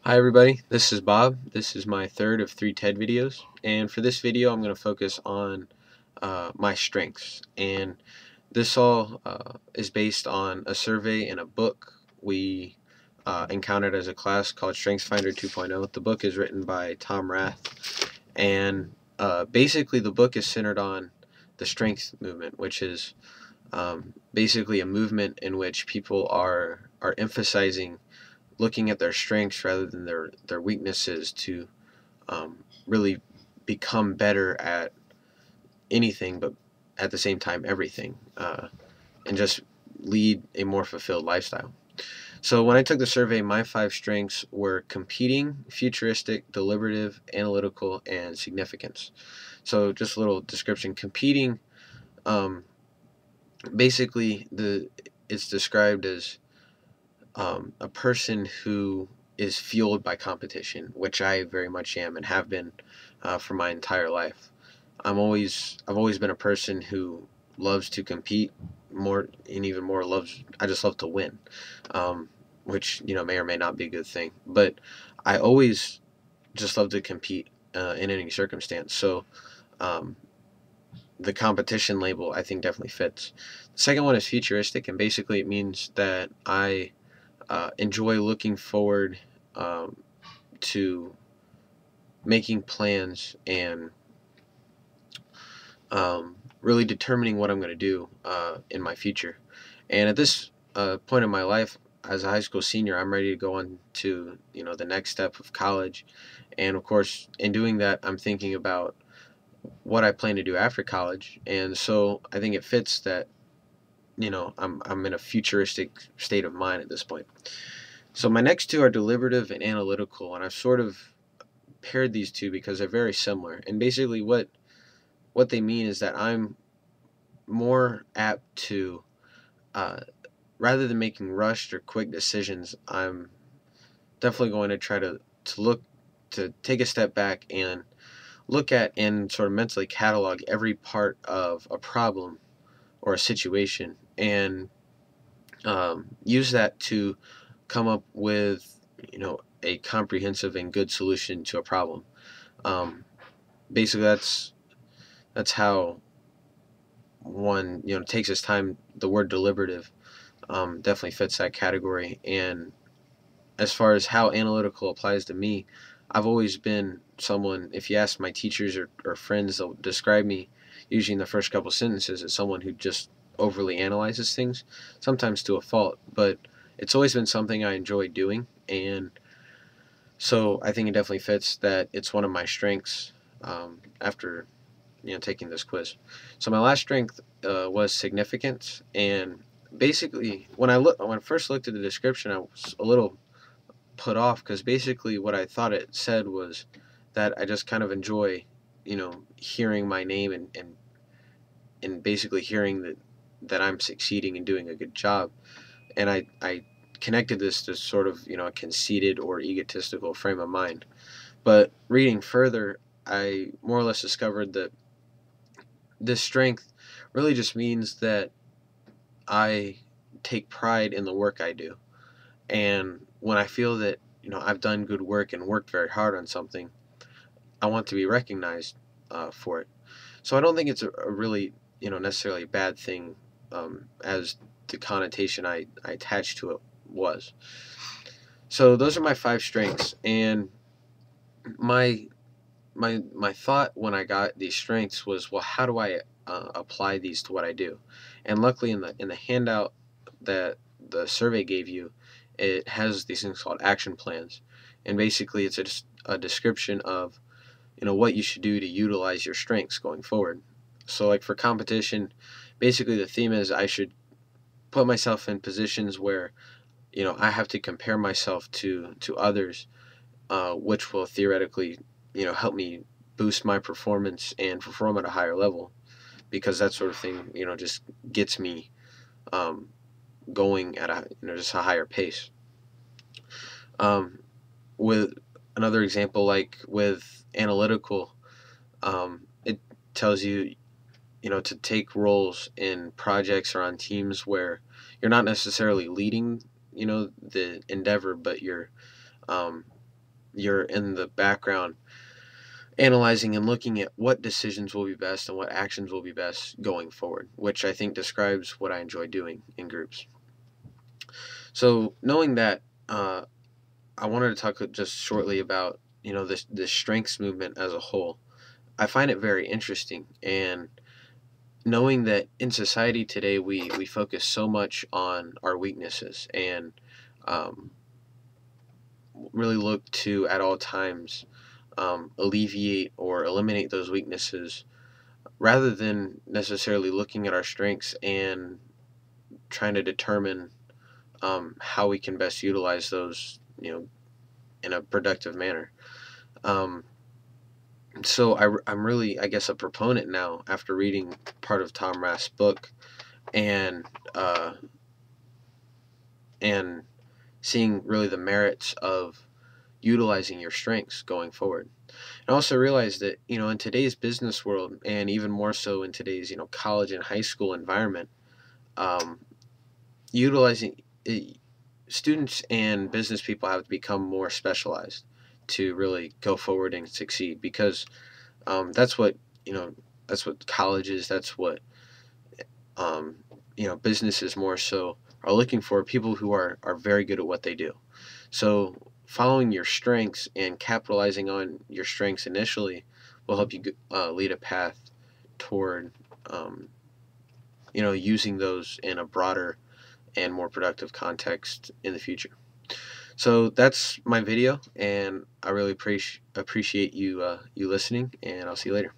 Hi everybody, this is Bob. This is my third of three TED videos, and for this video I'm going to focus on my strengths. And this all is based on a survey and a book we encountered as a class called StrengthsFinder 2.0. The book is written by Tom Rath, and basically the book is centered on the strength movement, which is basically a movement in which people are emphasizing looking at their strengths rather than their weaknesses to really become better at anything, but at the same time everything, and just lead a more fulfilled lifestyle. So when I took the survey, my five strengths were competing, futuristic, deliberative, analytical, and significance. So just a little description. Competing, um, basically, it's described as a person who is fueled by competition, which I very much am and have been for my entire life. I've always been a person who loves to compete more, and even more loves. I just love to win, um, which may or may not be a good thing. But I always just love to compete in any circumstance. So um, the competition label I think definitely fits. The second one is futuristic, and basically it means that I enjoy looking forward um, to making plans and really determining what I'm going to do in my future. And at this point in my life, as a high school senior, I'm ready to go on to the next step of college. And of course, in doing that, I'm thinking about what I plan to do after college. And so I think it fits that I'm in a futuristic state of mind at this point. So my next two are deliberative and analytical, and I've sort of paired these two because they're very similar. And basically, what they mean is that I'm more apt to, uh, rather than making rushed or quick decisions, I'm definitely going to try to take a step back and look at and sort of mentally catalog every part of a problem or a situation and use that to come up with a comprehensive and good solution to a problem. Um, basically, that's how one takes his time. The word deliberative definitely fits that category. And as far as how analytical applies to me, I've always been someone. If you ask my teachers or friends, they'll describe me usually in the first couple sentences as someone who just overly analyzes things, sometimes to a fault. But it's always been something I enjoy doing, and so I think it definitely fits that it's one of my strengths after taking this quiz. So my last strength was significance, and basically when I first looked at the description, I was a little put off because basically what I thought it said was that I just kind of enjoy hearing my name and basically hearing that I'm succeeding and doing a good job, and I connected this to sort of a conceited or egotistical frame of mind. But reading further, I more or less discovered that this strength really just means that I take pride in the work I do. And when I feel that, I've done good work and worked very hard on something, I want to be recognized for it. So I don't think it's a really, necessarily bad thing as the connotation I attached to it was. So those are my five strengths. And my my thought when I got these strengths was, well, how do I apply these to what I do? And luckily, in the handout that the survey gave you, it has these things called action plans, and basically, it's a description of what you should do to utilize your strengths going forward. So, like for competition, basically the theme is I should put myself in positions where I have to compare myself to others, which will theoretically, help me boost my performance and perform at a higher level because that sort of thing, just gets me um, going at a just a higher pace. Um, with another example, like with analytical, it tells you to take roles in projects or on teams where you're not necessarily leading the endeavor, but you're um, you're in the background analyzing and looking at what decisions will be best and what actions will be best going forward, which I think describes what I enjoy doing in groups. So knowing that, uh, I wanted to talk just shortly about this strengths movement as a whole. I find it very interesting, and knowing that in society today we focus so much on our weaknesses and um, really look to at all times alleviate or eliminate those weaknesses rather than necessarily looking at our strengths and trying to determine how we can best utilize those, in a productive manner. Um, so I'm really, I guess, a proponent now after reading part of Tom Rath's book and uh, and seeing really the merits of utilizing your strengths going forward. And also realize that, in today's business world, and even more so in today's, college and high school environment, um, utilizing students and business people have to become more specialized to really go forward and succeed, because that's what you know that's what colleges, that's what um, businesses more so are looking for, people who are very good at what they do. So following your strengths and capitalizing on your strengths initially will help you lead a path toward um, using those in a broader and more productive context in the future. So that's my video, and I really appreciate you listening, and I'll see you later.